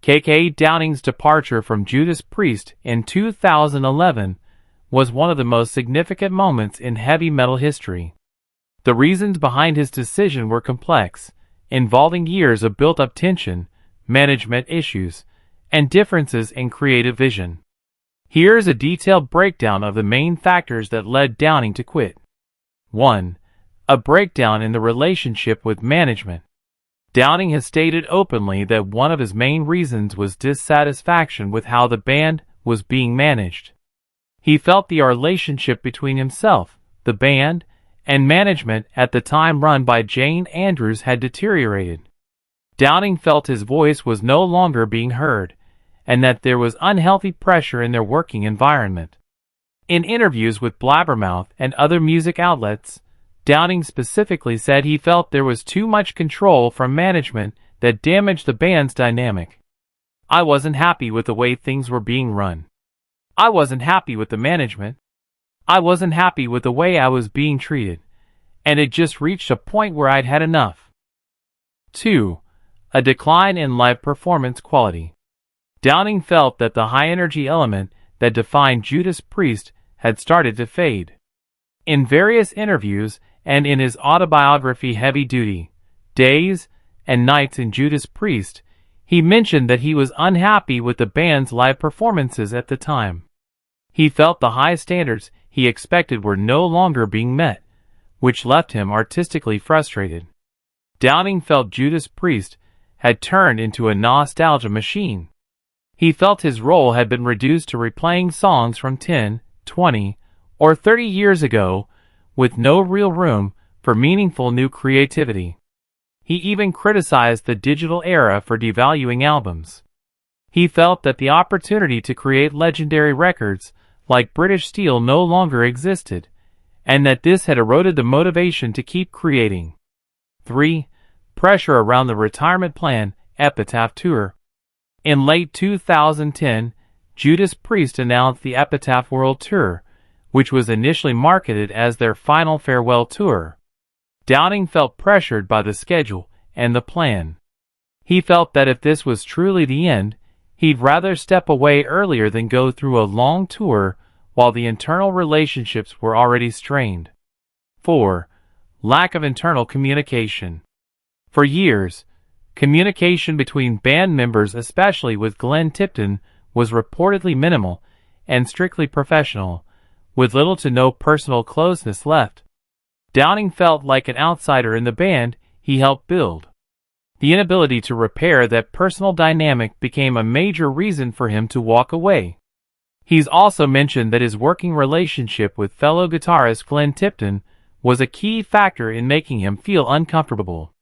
Downing's departure from Judas Priest in 2011 was one of the most significant moments in heavy metal history. The reasons behind his decision were complex, involving years of built-up tension, management issues, and differences in creative vision. Here's a detailed breakdown of the main factors that led Downing to quit. 1. A breakdown in the relationship with management. Downing has stated openly that one of his main reasons was dissatisfaction with how the band was being managed. He felt the relationship between himself, the band, and management at the time run by Jane Andrews had deteriorated. Downing felt his voice was no longer being heard, and that there was unhealthy pressure in their working environment. In interviews with Blabbermouth and other music outlets, Downing specifically said he felt there was too much control from management that damaged the band's dynamic. "I wasn't happy with the way things were being run. I wasn't happy with the management. I wasn't happy with the way I was being treated, and it just reached a point where I'd had enough." 2. A decline in live performance quality. Downing felt that the high-energy element that defined Judas Priest had started to fade. In various interviews and in his autobiography Heavy Duty, Days and Nights in Judas Priest, he mentioned that he was unhappy with the band's live performances at the time. He felt the high standards he expected were no longer being met, which left him artistically frustrated. Downing felt Judas Priest had turned into a nostalgia machine. He felt his role had been reduced to replaying songs from 10, 20, or 30 years ago, with no real room for meaningful new creativity. He even criticized the digital era for devaluing albums. He felt that the opportunity to create legendary records like British Steel no longer existed, and that this had eroded the motivation to keep creating. 3. Pressure around the retirement plan Epitaph Tour. In late 2010, Judas Priest announced the Epitaph World Tour, which was initially marketed as their final farewell tour. Downing felt pressured by the schedule and the plan. He felt that if this was truly the end, he'd rather step away earlier than go through a long tour while the internal relationships were already strained. 4. Lack of internal communication. For years, communication between band members, especially with Glenn Tipton, was reportedly minimal and strictly professional, with little to no personal closeness left. Downing felt like an outsider in the band he helped build. The inability to repair that personal dynamic became a major reason for him to walk away. He's also mentioned that his working relationship with fellow guitarist Glenn Tipton was a key factor in making him feel uncomfortable.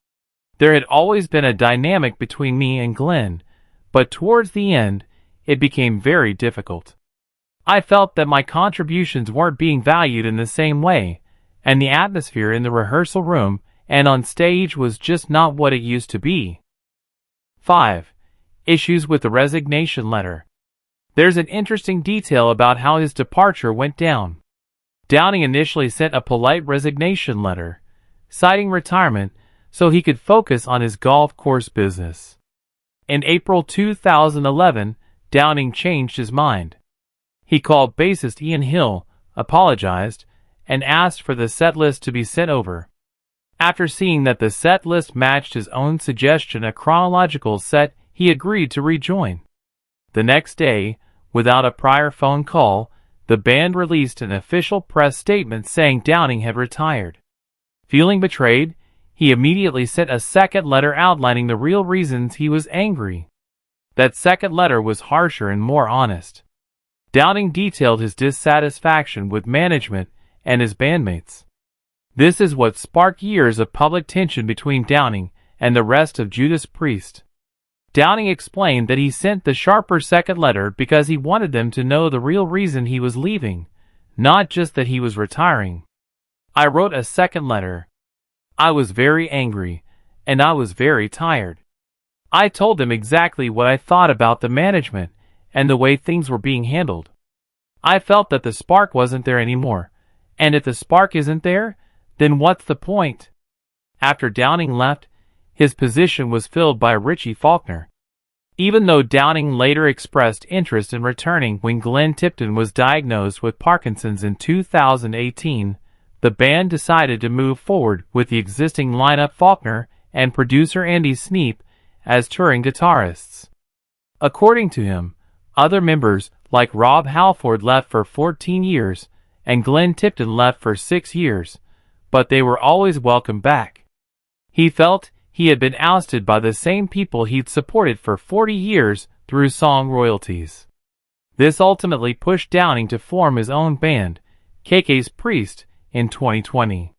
"There had always been a dynamic between me and Glenn, but towards the end, it became very difficult. I felt that my contributions weren't being valued in the same way, and the atmosphere in the rehearsal room and on stage was just not what it used to be." 5. Issues with the resignation letter. There's an interesting detail about how his departure went down. Downing initially sent a polite resignation letter, citing retirement so he could focus on his golf course business. In April 2011, Downing changed his mind. He called bassist Ian Hill, apologized, and asked for the set list to be sent over. After seeing that the set list matched his own suggestion, a chronological set, he agreed to rejoin. The next day, without a prior phone call, the band released an official press statement saying Downing had retired. Feeling betrayed, he immediately sent a second letter outlining the real reasons he was angry. That second letter was harsher and more honest. Downing detailed his dissatisfaction with management and his bandmates. This is what sparked years of public tension between Downing and the rest of Judas Priest. Downing explained that he sent the sharper second letter because he wanted them to know the real reason he was leaving, not just that he was retiring. "I wrote a second letter. I was very angry, and I was very tired. I told them exactly what I thought about the management and the way things were being handled. I felt that the spark wasn't there anymore, and if the spark isn't there, then what's the point?" After Downing left, his position was filled by Richie Faulkner. Even though Downing later expressed interest in returning when Glenn Tipton was diagnosed with Parkinson's in 2018, the band decided to move forward with the existing lineup, Faulkner and producer Andy Sneap as touring guitarists. According to him, other members like Rob Halford left for 14 years and Glenn Tipton left for 6 years, but they were always welcome back. He felt he had been ousted by the same people he'd supported for 40 years through song royalties. This ultimately pushed Downing to form his own band, Judas Priest, in 2020.